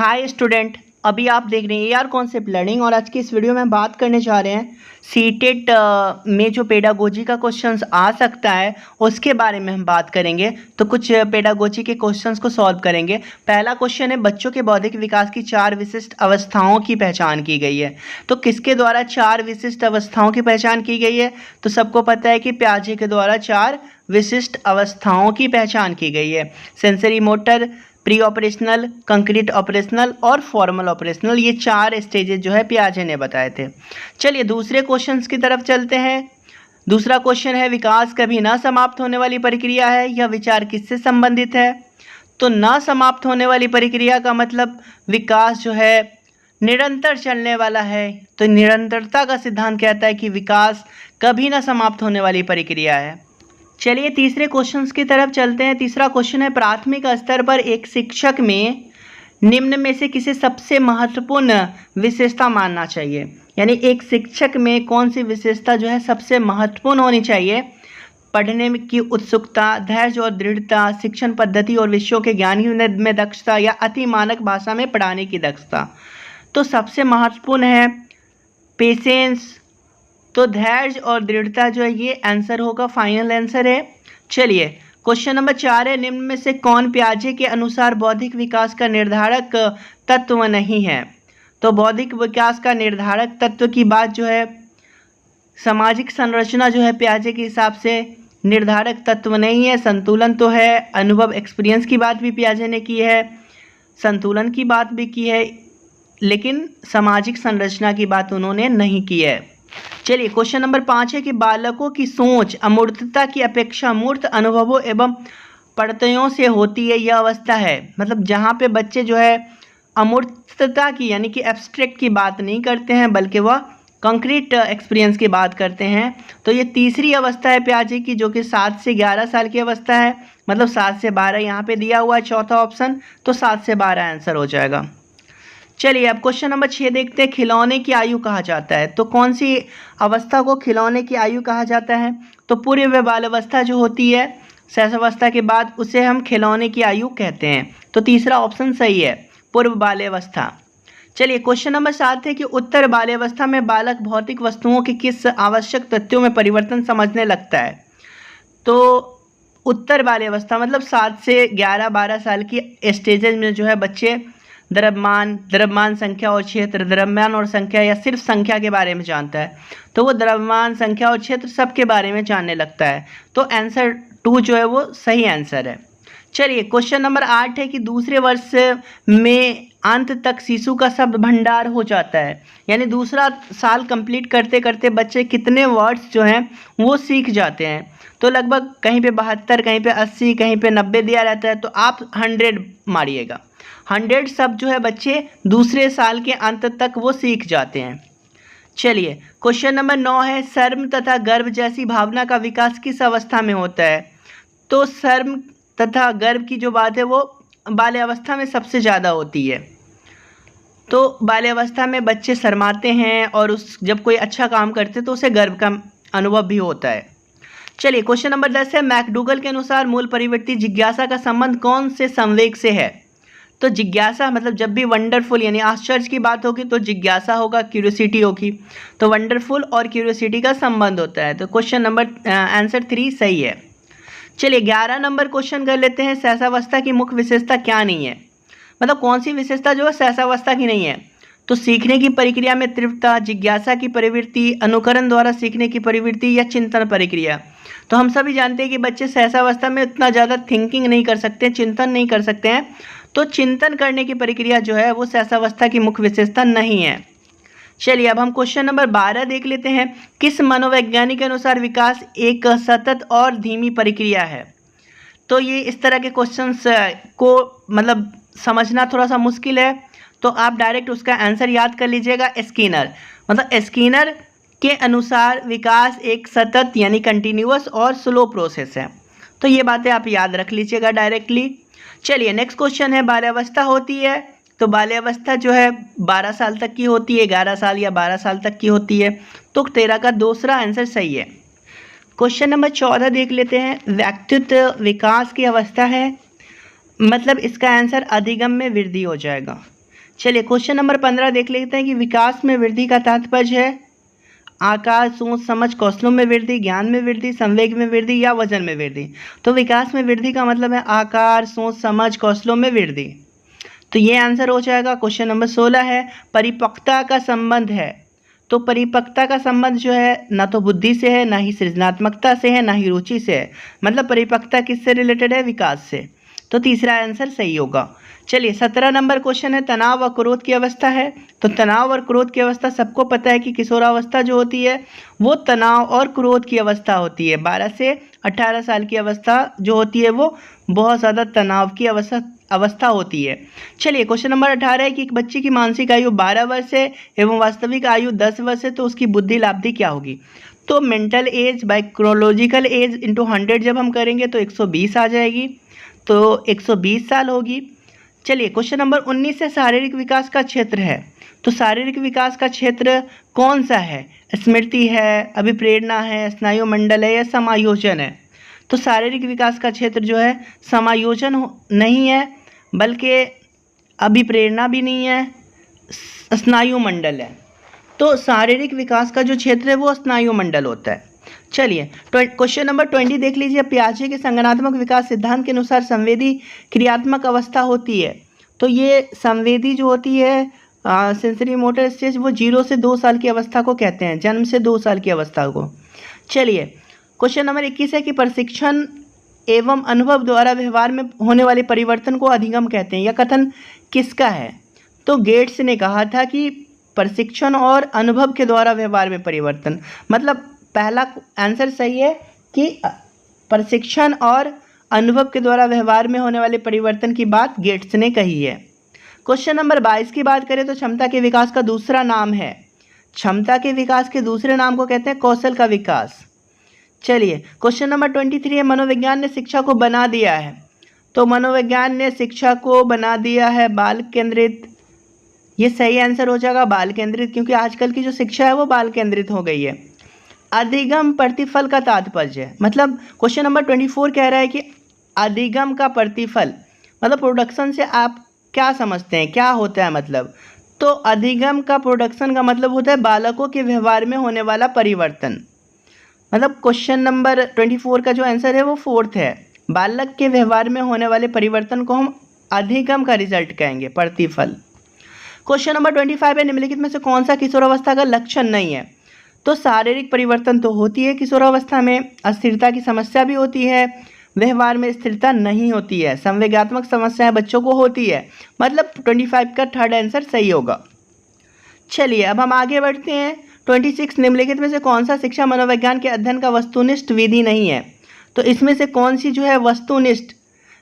Hi student, अभी आप देख रहे हैं एआर कॉन्सेप्ट लर्निंग और आज की इस वीडियो में हम बात करने जा रहे हैं सीटेट में जो पेडागोजी का क्वेश्चंस आ सकता है उसके बारे में हम बात करेंगे। तो कुछ पेडागोजी के क्वेश्चंस को सॉल्व करेंगे। पहला क्वेश्चन है, बच्चों के बौद्धिक विकास की 4 विशिष्ट अवस्थाओं की पहचान की गई है। तो किसके द्वारा 4 विशिष्ट अवस्थाओं की पहचान की गई है? तो सबको पता है कि पियाजे के द्वारा 4 विशिष्ट अवस्थाओं की पहचान की गई है। Sensory motor, pre operational, concrete operational और फॉर्मल ऑपरेशनल, ये 4 स्टेजेस जो है पियाजे ने बताए थे। चलिए दूसरे क्वेश्चंस की तरफ चलते हैं। दूसरा क्वेश्चन है, विकास कभी ना समाप्त होने वाली प्रक्रिया है, यह विचार किससे संबंधित है? तो ना समाप्त होने वाली प्रक्रिया का मतलब विकास जो है निरंतर चलने वाला है। तो निरंतरता का सिद्धांत कहता है कि विकास कभी ना समाप्त होने वाली प्रक्रिया है। चलिए तीसरे क्वेश्चंस की तरफ चलते हैं। तीसरा क्वेश्चन है, प्राथमिक स्तर पर एक शिक्षक में निम्न में से किसे सबसे महत्वपूर्ण विशेषता मानना चाहिए? यानी एक शिक्षक में कौन सी विशेषता जो है सबसे महत्वपूर्ण होनी चाहिए? पढ़ने की उत्सुकता, धैर्य और दृढ़ता, शिक्षण पद्धति और विषयों के ज्ञान में दक्षता या अति मानक भाषा में पढ़ाने की दक्षता। तो सबसे महत्वपूर्ण है पेशेंस। तो धैर्य और दृढ़ता जो है ये आंसर होगा, फाइनल आंसर है। चलिए क्वेश्चन नंबर 4 है, निम्न में से कौन पियाजे के अनुसार बौद्धिक विकास का निर्धारक तत्व नहीं है? तो बौद्धिक विकास का निर्धारक तत्व की बात जो है, सामाजिक संरचना जो है पियाजे के हिसाब से निर्धारक तत्व नहीं है। संतुलन तो है, अनुभव एक्सपीरियंस की बात भी पियाजे ने की है, संतुलन की बात भी की है, लेकिन सामाजिक संरचना की बात उन्होंने नहीं की है। चलिए क्वेश्चन नंबर 5 है कि बालकों की सोच अमूर्तता की अपेक्षा मूर्त अनुभवों एवं प्रत्ययों से होती है, यह अवस्था है। मतलब जहाँ पे बच्चे जो है अमूर्तता की यानी कि एब्स्ट्रैक्ट की बात नहीं करते हैं बल्कि वह कंक्रीट एक्सपीरियंस की बात करते हैं। तो ये तीसरी अवस्था है पियाजे की, जो कि 7 से 11 साल की अवस्था है। मतलब 7 से 12 यहाँ पे दिया हुआ है चौथा ऑप्शन, तो 7 से 12 आंसर हो जाएगा। चलिए अब क्वेश्चन नंबर 6 देखते हैं, खिलौने की आयु कहा जाता है। तो कौन सी अवस्था को खिलौने की आयु कहा जाता है? तो पूर्व बाल अवस्था जो होती है शैशवावस्था के बाद, उसे हम खिलौने की आयु कहते हैं। तो तीसरा ऑप्शन सही है, पूर्व बाल्यावस्था। चलिए क्वेश्चन नंबर 7 है कि उत्तर बाल्यावस्था में बालक भौतिक वस्तुओं के किस आवश्यक तथ्यों में परिवर्तन समझने लगता है? तो उत्तर बाल्यावस्था मतलब 7 से 11-12 साल की स्टेजेज में जो है बच्चे द्रव्यमान, संख्या और क्षेत्र, द्रव्यमान और संख्या या सिर्फ संख्या के बारे में जानता है। तो वो द्रव्यमान, संख्या और क्षेत्र सब के बारे में जानने लगता है। तो आंसर 2 जो है वो सही आंसर है। चलिए क्वेश्चन नंबर 8 है कि दूसरे वर्ष में अंत तक शिशु का शब्द भंडार हो जाता है। यानी दूसरा साल कंप्लीट करते करते बच्चे कितने वर्ड्स जो हैं वो सीख जाते हैं? तो लगभग कहीं पे 72, कहीं पे 80, कहीं पे 90 दिया रहता है। तो आप 100 मारिएगा। 100 शब्द जो है बच्चे दूसरे साल के अंत तक वो सीख जाते हैं। चलिए क्वेश्चन नंबर 9 है, शर्म तथा गर्व जैसी भावना का विकास किस अवस्था में होता है? तो शर्म तथा गर्व की जो बात है वो बाल्यावस्था में सबसे ज़्यादा होती है। तो बाल्यावस्था में बच्चे शर्माते हैं और जब कोई अच्छा काम करते हैं तो उसे गर्व का अनुभव भी होता है। चलिए क्वेश्चन नंबर 10 है, मैकडूगल के अनुसार मूल प्रवृत्ति जिज्ञासा का संबंध कौन से संवेग से है? तो जिज्ञासा मतलब जब भी वंडरफुल यानी आश्चर्य की बात होगी तो जिज्ञासा होगा, क्यूरियोसिटी होगी। तो वंडरफुल और क्यूरियोसिटी का संबंध होता है। तो क्वेश्चन नंबर आंसर 3 सही है। चलिए 11 नंबर क्वेश्चन कर लेते हैं, शैशवावस्था की मुख्य विशेषता क्या नहीं है? मतलब कौन सी विशेषता जो है शैशवावस्था की नहीं है? तो सीखने की प्रक्रिया में तीव्रता, जिज्ञासा की प्रवृत्ति, अनुकरण द्वारा सीखने की प्रवृत्ति या चिंतन प्रक्रिया। तो हम सभी जानते हैं कि बच्चे शैशवावस्था में उतना ज़्यादा थिंकिंग नहीं कर सकते, चिंतन नहीं कर सकते हैं। तो चिंतन करने की प्रक्रिया जो है वो शैशवावस्था की मुख्य विशेषता नहीं है। चलिए अब हम क्वेश्चन नंबर 12 देख लेते हैं, किस मनोवैज्ञानिक के अनुसार विकास एक सतत और धीमी प्रक्रिया है? तो ये इस तरह के क्वेश्चंस को मतलब समझना थोड़ा सा मुश्किल है, तो आप डायरेक्ट उसका आंसर याद कर लीजिएगा। स्किनर, मतलब स्किनर के अनुसार विकास एक सतत यानी कंटिन्यूअस और स्लो प्रोसेस है। तो ये बातें आप याद रख लीजिएगा डायरेक्टली। चलिए नेक्स्ट क्वेश्चन है, बाल्यावस्था होती है। तो बाल्यावस्था जो है 12 साल तक की होती है, 11 साल या 12 साल तक की होती है। तो 13 का दूसरा आंसर सही है। क्वेश्चन नंबर 14 देख लेते हैं, व्यक्तित्व विकास की अवस्था है, मतलब इसका आंसर अधिगम में वृद्धि हो जाएगा। चलिए क्वेश्चन नंबर 15 देख लेते हैं कि विकास में वृद्धि का तात्पर्य है आकार, सोच, समझ, कौशलों में वृद्धि, ज्ञान में वृद्धि, संवेग में वृद्धि या वजन में वृद्धि। तो विकास में वृद्धि का मतलब है आकार, सोच, समझ, कौशलों में वृद्धि। तो ये आंसर हो जाएगा। क्वेश्चन नंबर 16 है परिपक्वता का संबंध है। तो परिपक्वता का संबंध जो है ना तो बुद्धि से है, ना ही सृजनात्मकता से है, ना ही रुचि से है। मतलब परिपक्वता किससे रिलेटेड है? विकास से। तो तीसरा आंसर सही होगा। चलिए 17 नंबर क्वेश्चन है तनाव व क्रोध की अवस्था है। तो तनाव और क्रोध की अवस्था सबको पता है कि किशोरावस्था जो होती है वो तनाव और क्रोध की अवस्था होती है। 12 से 18 साल की अवस्था जो होती है वो बहुत ज़्यादा तनाव की अवस्था होती है। चलिए क्वेश्चन नंबर 18 है कि एक बच्चे की मानसिक आयु 12 वर्ष है एवं वास्तविक आयु 10 वर्ष है, तो उसकी बुद्धि लाब्धि क्या होगी? तो mental as by chronological age into 100 जब हम करेंगे तो 120 आ जाएगी, तो 120 साल होगी। चलिए क्वेश्चन नंबर 19 है शारीरिक विकास का क्षेत्र है। तो शारीरिक विकास का क्षेत्र कौन सा है? स्मृति है, अभिप्रेरणा है, स्नायु मंडल है या समायोजन है? तो शारीरिक विकास का क्षेत्र जो है समायोजन नहीं है, बल्कि अभिप्रेरणा भी नहीं है, स्नायु मंडल है। तो शारीरिक विकास का जो क्षेत्र है वो स्नायु मंडल होता है। चलिए क्वेश्चन नंबर 20 देख लीजिए। पियाजे के संज्ञानात्मक विकास सिद्धांत के अनुसार संवेदी क्रियात्मक अवस्था होती है। तो ये संवेदी जो होती है सेंसरी मोटर स्टेज वो 0 से 2 साल की अवस्था को कहते हैं, जन्म से 2 साल की अवस्था को। चलिए क्वेश्चन नंबर 21 है कि प्रशिक्षण एवं अनुभव द्वारा व्यवहार में होने वाले परिवर्तन को अधिगम कहते हैं। यह कथन किसका है? तो गेट्स ने कहा था कि प्रशिक्षण और अनुभव के द्वारा व्यवहार में परिवर्तन, मतलब पहला आंसर सही है कि प्रशिक्षण और अनुभव के द्वारा व्यवहार में होने वाले परिवर्तन की बात गेट्स ने कही है। क्वेश्चन नंबर 22 की बात करें तो क्षमता के विकास का दूसरा नाम है। क्षमता के विकास के दूसरे नाम को कहते हैं कौशल का विकास। चलिए क्वेश्चन नंबर 23 है मनोविज्ञान ने शिक्षा को बना दिया है। तो मनोविज्ञान ने शिक्षा को बना दिया है बाल केंद्रित। ये सही आंसर हो जाएगा बाल केंद्रित, क्योंकि आजकल की जो शिक्षा है वो बाल केंद्रित हो गई है। अधिगम प्रतिफल का तात्पर्य है, मतलब क्वेश्चन नंबर 24 कह रहा है कि अधिगम का प्रतिफल मतलब प्रोडक्शन से आप क्या समझते हैं, क्या होता है मतलब? तो अधिगम का प्रोडक्शन का मतलब होता है बालकों के व्यवहार में होने वाला परिवर्तन। मतलब क्वेश्चन नंबर 24 का जो आंसर है वो 4th है। बालक के व्यवहार में होने वाले परिवर्तन को हम अधिगम का रिजल्ट कहेंगे, प्रतिफल। क्वेश्चन नंबर 25 है निम्नलिखित में से कौन सा किशोरावस्था का लक्षण नहीं है? तो शारीरिक परिवर्तन तो होती है किशोरावस्था में, अस्थिरता की समस्या भी होती है, व्यवहार में स्थिरता नहीं होती है, संवेगात्मक समस्याएं बच्चों को होती है। मतलब 25 का 3rd आंसर सही होगा। चलिए अब हम आगे बढ़ते हैं। 26 निम्नलिखित में से कौन सा शिक्षा मनोविज्ञान के अध्ययन का वस्तुनिष्ठ विधि नहीं है? तो इसमें से कौन सी जो है वस्तुनिष्ठ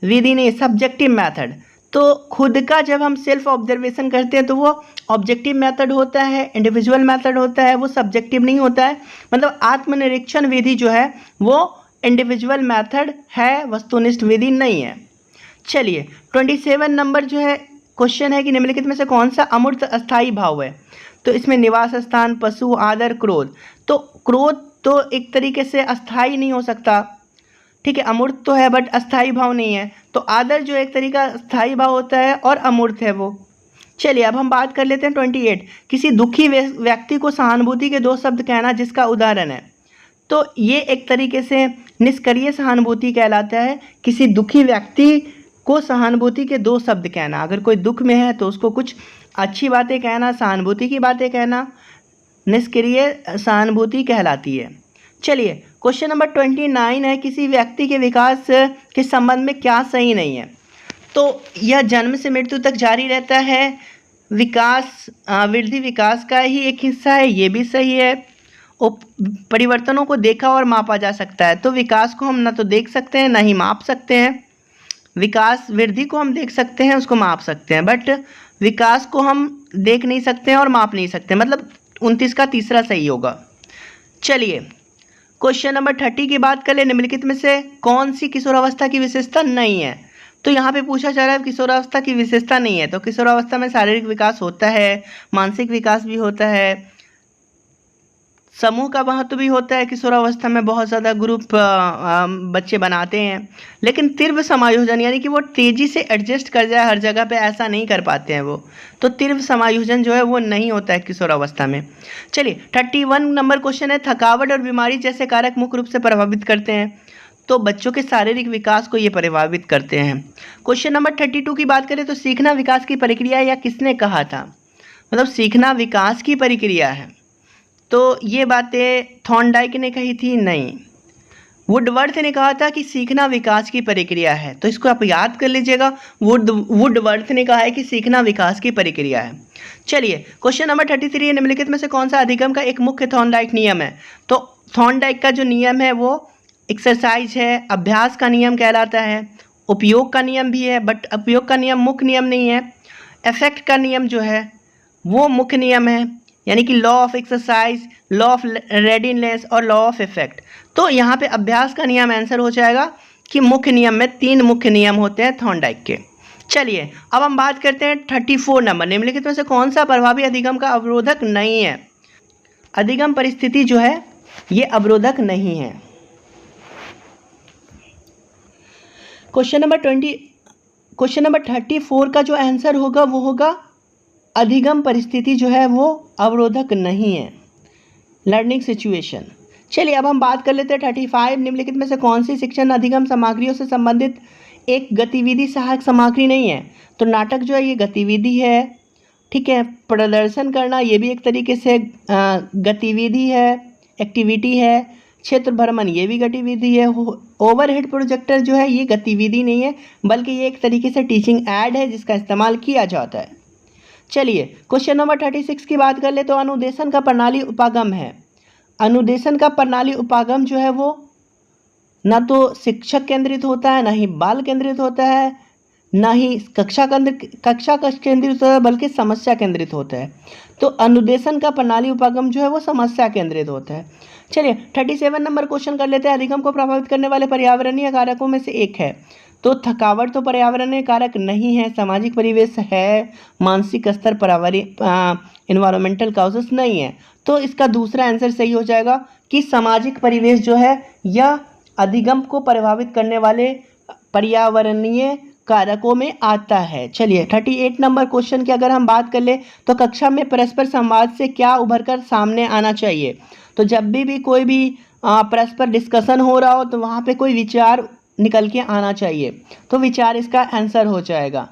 विधि नहीं, सब्जेक्टिव मेथड। तो खुद का जब हम सेल्फ ऑब्जर्वेशन करते हैं तो वो ऑब्जेक्टिव मेथड होता है, इंडिविजुअल मेथड होता है, वो सब्जेक्टिव नहीं होता है। मतलब आत्मनिरीक्षण विधि जो है वो इंडिविजुअल मेथड है, वस्तुनिष्ठ विधि नहीं है। चलिए 27 नंबर जो है क्वेश्चन है कि निम्नलिखित में से कौन सा अमूर्त अस्थायी भाव है? तो इसमें निवास स्थान, पशु, आदर, क्रोध। तो क्रोध तो एक तरीके से अस्थायी नहीं हो सकता, ठीक है, अमूर्त तो है बट अस्थायी भाव नहीं है। तो आदर जो एक तरीका स्थायी भाव होता है और अमूर्त है वो। चलिए अब हम बात कर लेते हैं 28 किसी दुखी व्यक्ति को सहानुभूति के 2 शब्द कहना जिसका उदाहरण है। तो ये एक तरीके से निष्क्रिय सहानुभूति कहलाता है। किसी दुखी व्यक्ति को सहानुभूति के 2 शब्द कहना, अगर कोई दुख में है तो उसको कुछ अच्छी बातें कहना, सहानुभूति की बातें कहना, निष्क्रिय सहानुभूति कहलाती है। चलिए क्वेश्चन नंबर 29 है किसी व्यक्ति के विकास के संबंध में क्या सही नहीं है? तो यह जन्म से मृत्यु तक जारी रहता है, विकास वृद्धि विकास का ही एक हिस्सा है, ये भी सही है। परिवर्तनों को देखा और मापा जा सकता है। तो विकास को हम ना तो देख सकते हैं ना ही माप सकते हैं। विकास वृद्धि को हम देख सकते हैं, उसको माप सकते हैं, बट विकास को हम देख नहीं सकते हैं और माप नहीं सकते। मतलब 29 का तीसरा सही होगा। चलिए क्वेश्चन नंबर 30 की बात कर ले निम्नलिखित में से कौन सी किशोरावस्था की विशेषता नहीं है? तो यहाँ पे पूछा जा रहा है किशोरावस्था की विशेषता नहीं है। तो किशोरावस्था में शारीरिक विकास होता है, मानसिक विकास भी होता है, समूह का महत्व भी होता है, किशोरावस्था में बहुत ज़्यादा ग्रुप बच्चे बनाते हैं, लेकिन तीव्र समायोजन यानी कि वो तेज़ी से एडजस्ट कर जाए हर जगह पे, ऐसा नहीं कर पाते हैं वो। तो तीव्र समायोजन जो है वो नहीं होता है किशोरावस्था में। चलिए 31 नंबर क्वेश्चन है, थकावट और बीमारी जैसे कारक मुख्य रूप से प्रभावित करते हैं। तो बच्चों के शारीरिक विकास को ये प्रभावित करते हैं। क्वेश्चन नंबर 32 की बात करें तो सीखना विकास की प्रक्रिया या किसने कहा था, मतलब सीखना विकास की प्रक्रिया है। तो ये बातें थॉर्नडाइक ने कही थी? नहीं, वुडवर्थ ने कहा था कि सीखना विकास की प्रक्रिया है। तो इसको आप याद कर लीजिएगा, वुडवर्थ ने कहा है कि सीखना विकास की प्रक्रिया है। चलिए क्वेश्चन नंबर 33 है, निम्नलिखित में से कौन सा अधिगम का एक मुख्य थॉर्नडाइक नियम है? तो थॉर्नडाइक का जो नियम है वो एक्सरसाइज है, अभ्यास का नियम कहलाता है, उपयोग का नियम भी है, बट उपयोग का नियम मुख्य नियम नहीं है। इफेक्ट का नियम जो है वो मुख्य नियम है, यानी कि law of exercise, law of readiness और लॉ ऑफ इफेक्ट। तो यहाँ पे अभ्यास का नियम आंसर हो जाएगा कि मुख्य नियम में 3 मुख्य नियम होते हैं थॉर्नडाइक के। चलिए अब हम बात करते हैं 34 नंबर, निम्नलिखित में से कौन सा प्रभावी अधिगम का अवरोधक नहीं है? अधिगम परिस्थिति जो है ये अवरोधक नहीं है। क्वेश्चन नंबर 34 का जो आंसर होगा वो होगा अधिगम परिस्थिति जो है वो अवरोधक नहीं है, लर्निंग सिचुएशन। चलिए अब हम बात कर लेते हैं 35, निम्नलिखित में से कौन सी शिक्षण अधिगम सामग्रियों से संबंधित एक गतिविधि सहायक सामग्री नहीं है? तो नाटक जो है ये गतिविधि है, ठीक है। प्रदर्शन करना ये भी एक तरीके से गतिविधि है, एक्टिविटी है। क्षेत्र भ्रमण ये भी गतिविधि है। ओवरहेड प्रोजेक्टर जो है ये गतिविधि नहीं है, बल्कि ये एक तरीके से टीचिंग ऐड है जिसका इस्तेमाल किया जाता है। चलिए क्वेश्चन नंबर 36 की बात कर ले तो अनुदेशन का प्रणाली उपागम है। अनुदेशन का प्रणाली उपागम जो है वो ना तो शिक्षक केंद्रित होता है, ना ही बाल केंद्रित होता है, ना ही कक्षा केंद्रित होता है, बल्कि समस्या केंद्रित होता है। तो अनुदेशन का प्रणाली उपागम जो है वो समस्या केंद्रित होता है। चलिए 37 नंबर क्वेश्चन कर लेते हैं, अधिगम को प्रभावित करने वाले पर्यावरणीय कारकों में से एक है। तो थकावट तो पर्यावरणीय कारक नहीं है, सामाजिक परिवेश है, मानसिक स्तर इन्वायरमेंटल काउजेस नहीं है। तो इसका दूसरा आंसर सही हो जाएगा कि सामाजिक परिवेश जो है यह अधिगम को प्रभावित करने वाले पर्यावरणीय कारकों में आता है। चलिए 38 नंबर क्वेश्चन की अगर हम बात कर ले तो कक्षा में परस्पर संवाद से क्या उभरकर सामने आना चाहिए? तो जब भी कोई भी परस्पर डिस्कशन हो रहा हो तो वहाँ पे कोई विचार निकल के आना चाहिए, तो विचार इसका आंसर हो जाएगा।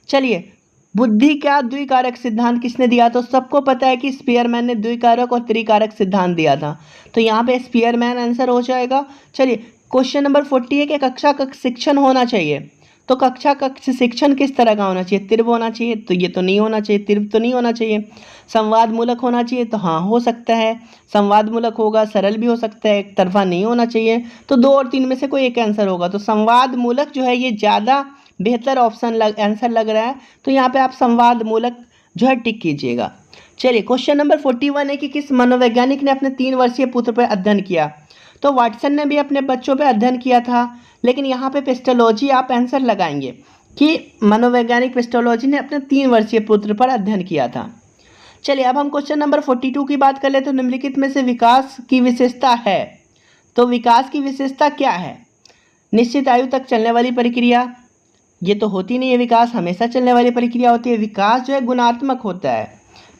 चलिए बुद्धि का द्विकारक सिद्धांत किसने दिया? तो सबको पता है कि स्पीयरमैन ने द्विकारक और त्रिकारक सिद्धांत दिया था, तो यहाँ पे स्पीयरमैन आंसर हो जाएगा। चलिए क्वेश्चन नंबर 40 है कि कक्षा कक्ष शिक्षण होना चाहिए। तो कक्षा कक्ष शिक्षण किस तरह का होना चाहिए? तीव्र होना चाहिए? तो ये तो नहीं होना चाहिए, तीव्र तो नहीं होना चाहिए। संवाद मूलक होना चाहिए? तो हाँ हो सकता है संवाद मूलक होगा, सरल भी हो सकता है, एक तरफा नहीं होना चाहिए। तो 2 और 3 में से कोई एक आंसर होगा। तो संवाद मूलक जो है ये ज़्यादा बेहतर ऑप्शन आंसर लग रहा है, तो यहाँ पे आप संवाद मूलक जो है टिक कीजिएगा। चलिए क्वेश्चन नंबर 41 है कि किस मनोवैज्ञानिक ने अपने 3 वर्षीय पुत्र पर अध्ययन किया? तो वाटसन ने भी अपने बच्चों पर अध्ययन किया था, लेकिन यहाँ पे पेस्टोलॉजी आप आंसर लगाएंगे कि मनोवैज्ञानिक पेस्टोलॉजी ने अपने 3 वर्षीय पुत्र पर अध्ययन किया था। चलिए अब हम क्वेश्चन नंबर 42 की बात कर ले तो निम्नलिखित में से विकास की विशेषता है। तो विकास की विशेषता क्या है? निश्चित आयु तक चलने वाली प्रक्रिया, ये तो होती नहीं है, विकास हमेशा चलने वाली प्रक्रिया होती है। विकास जो है गुणात्मक होता है।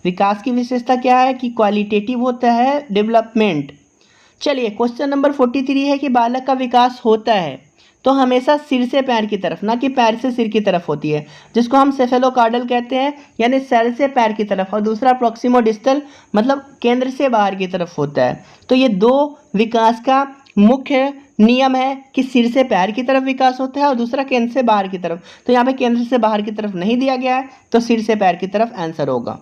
विकास की विशेषता क्या है कि क्वालिटेटिव होता है, डेवलपमेंट। चलिए क्वेश्चन नंबर 43 है कि बालक का विकास होता है तो हमेशा सिर से पैर की तरफ, ना कि पैर से सिर की तरफ होती है, जिसको हम सेफेलोकार्डल कहते हैं, यानी सर से पैर की तरफ, और दूसरा प्रोक्सिमोडिस्टल मतलब केंद्र से बाहर की तरफ होता है। तो ये 2 विकास का मुख्य नियम है कि सिर से पैर की तरफ विकास होता है और दूसरा केंद्र से बाहर की तरफ। तो यहाँ पे केंद्र से बाहर की तरफ नहीं दिया गया है, तो सिर से पैर की तरफ आंसर होगा।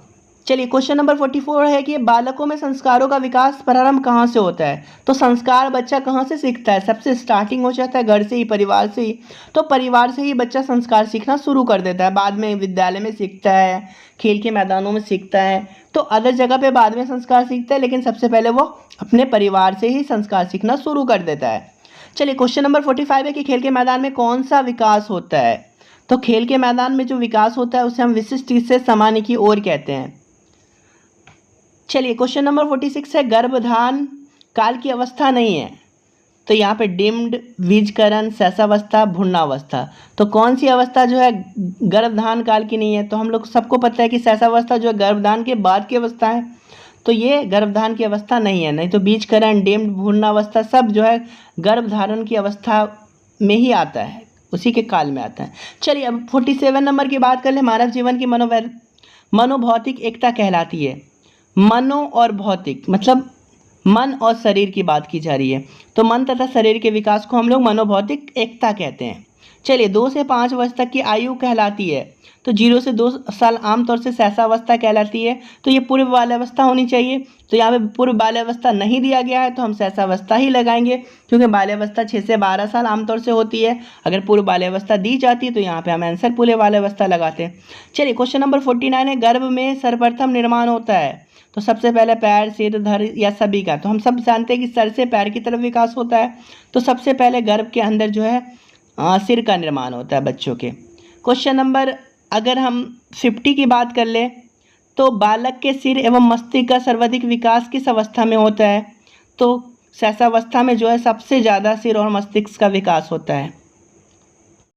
चलिए क्वेश्चन नंबर 44 है कि बालकों में संस्कारों का विकास प्रारंभ कहाँ से होता है? तो संस्कार बच्चा कहाँ से सीखता है? सबसे स्टार्टिंग हो जाता है घर से ही, परिवार से ही। तो परिवार से ही बच्चा संस्कार सीखना शुरू कर देता है, बाद में विद्यालय में सीखता है, खेल के मैदानों में सीखता है, तो अदर जगह पे बाद में संस्कार सीखता है, लेकिन सबसे पहले वो अपने परिवार से ही संस्कार सीखना शुरू कर देता है। चलिए क्वेश्चन नंबर 45 है कि खेल के मैदान में कौन सा विकास होता है? तो खेल के मैदान में जो विकास होता है उसे हम विशिष्ट से सामान्य की ओर कहते हैं। चलिए क्वेश्चन नंबर 46 है, गर्भधान काल की अवस्था नहीं है। तो यहाँ पे डिम्ड, बीजकरण, शैशवावस्था, भ्रूणावस्था। तो कौन सी अवस्था जो है गर्भधान काल की नहीं है? तो हम लोग सबको पता है कि शैशवावस्था जो है गर्भधान के बाद की अवस्था है, तो ये गर्भधान की अवस्था नहीं है। नहीं तो बीजकरण, डिम्ड, भ्रूणावस्था सब जो है गर्भधारण की अवस्था में ही आता है, उसी के काल में आता है। चलिए अब 47 नंबर की बात कर ले। मानव जीवन की मनोभौतिक एकता कहलाती है। मनो और भौतिक मतलब मन और शरीर की बात की जा रही है। तो मन तथा शरीर के विकास को हम लोग मनोभौतिक एकता कहते हैं। चलिए 2 से 5 वर्ष तक की आयु कहलाती है। तो 0 से 2 साल आमतौर से शैशवावस्था कहलाती है। तो ये पूर्व बाल्यावस्था होनी चाहिए। तो यहाँ पे पूर्व बाल्यावस्था नहीं दिया गया है, तो हम शैशवावस्था ही लगाएंगे, क्योंकि बाल्यावस्था 6 से 12 साल आमतौर से होती है। अगर पूर्व बाल्यावस्था दी जाती है तो यहाँ पे हम आंसर पूर्व बाल्यावस्था लगाते हैं। चलिए क्वेश्चन नंबर 49 है, गर्भ में सर्वप्रथम निर्माण होता है। तो सबसे पहले पैर, सिर, धड़ या सभी का। तो हम सब जानते हैं कि सर से पैर की तरफ विकास होता है। तो सबसे पहले गर्भ के अंदर जो है सिर का निर्माण होता है बच्चों के। क्वेश्चन नंबर अगर हम 50 की बात कर ले, तो बालक के सिर एवं मस्तिष्क का सर्वाधिक विकास किस अवस्था में होता है? तो शैशवावस्था में जो है सबसे ज़्यादा सिर और मस्तिष्क का विकास होता है।